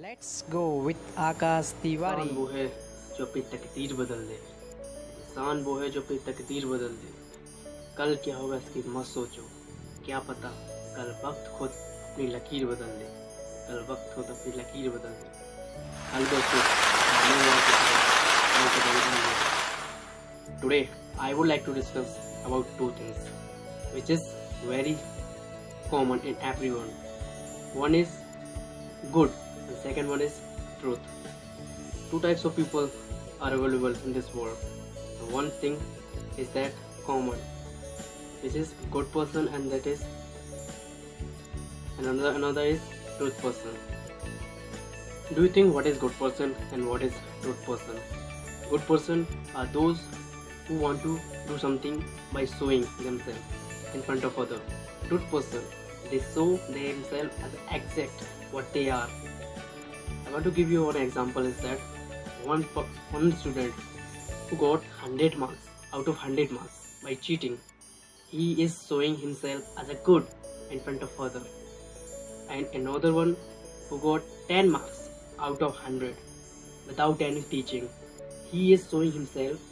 Let's go with आकाश तिवारी। इंसान वो है जो अपनी तकदीर बदल दे। इंसान वो है जो अपनी तकदीर बदल दे। कल क्या होगा इसकी मत सोचो। क्या पता कल वक्त खुद अपनी लकीर बदल दे। कल वक्त खुद अपनी लकीर बदल दे। कल today I would like to discuss about two things which is very common in everyone. One is good and second one is truth. Two types of people are available in this world. The one thing is that common, which is good person, and that is another is truth person. Do you think what is good person and what is truth person? Good person are those who want to do something by showing themselves in front of other. Truth person, they show themselves as exact what they are. I want to give you one example is that one student who got 100 marks out of 100 marks by cheating. He is showing himself as a good in front of other. And another one who got 10 marks out of 100 without any teaching. He is showing himself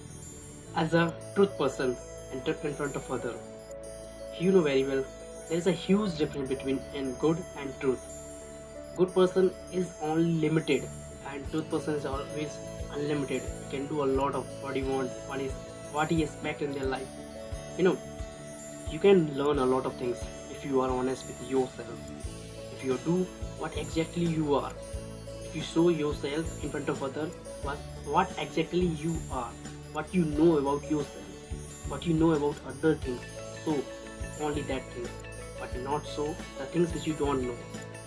as a truth person in front of other. You know very well there is a huge difference between good and truth. Good person is only limited and truth person is always unlimited. You can do a lot of what you want, what he expect in their life. You know, you can learn a lot of things if you are honest with yourself. If you do what exactly you are, if you show yourself in front of others what exactly you are, what you know about yourself, what you know about other things, so only that thing, but not so the things which you don't know.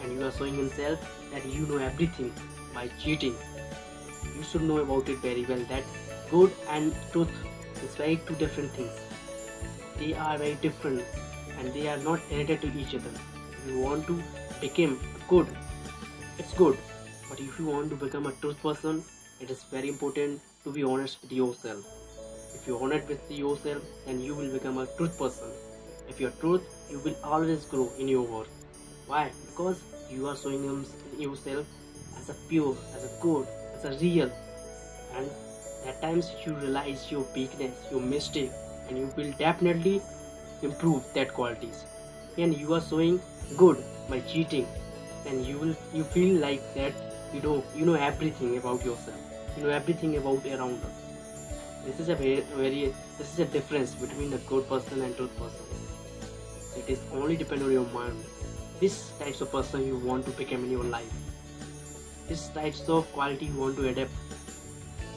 And you are showing himself that you know everything by cheating. You should know about it very well that good and truth is very two different things. They are very different and they are not related to each other. If you want to become good, it's good. But if you want to become a truth person, it is very important to be honest with yourself. If you're honest with yourself, then you will become a truth person. If you're truth, you will always grow in your work. Why? Because you are showing yourself as a pure, as a good, as a real. And at times you realize your weakness, your mistake, and you will definitely improve that qualities. And you are showing good by cheating, and you feel like that you know everything about yourself. You know everything about around us. This is this is a difference between a good person and truth person. It is only depend on your mind. Which types of person you want to become in your life. Which types of quality you want to adapt.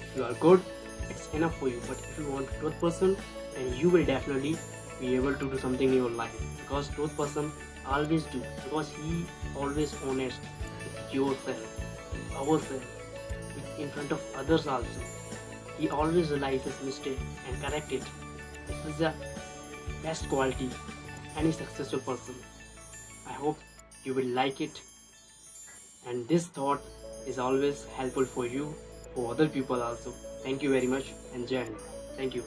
If you are good, it's enough for you. But if you want a truth person, then you will definitely be able to do something in your life. Because truth person always do. Because he always honest with yourself, with ourselves, in front of others also. He always realizes mistake and correct it. This is the best quality any successful person. I hope you will like it, and this thought is always helpful for you, for other people also. Thank you very much and Jai Hind. Thank you.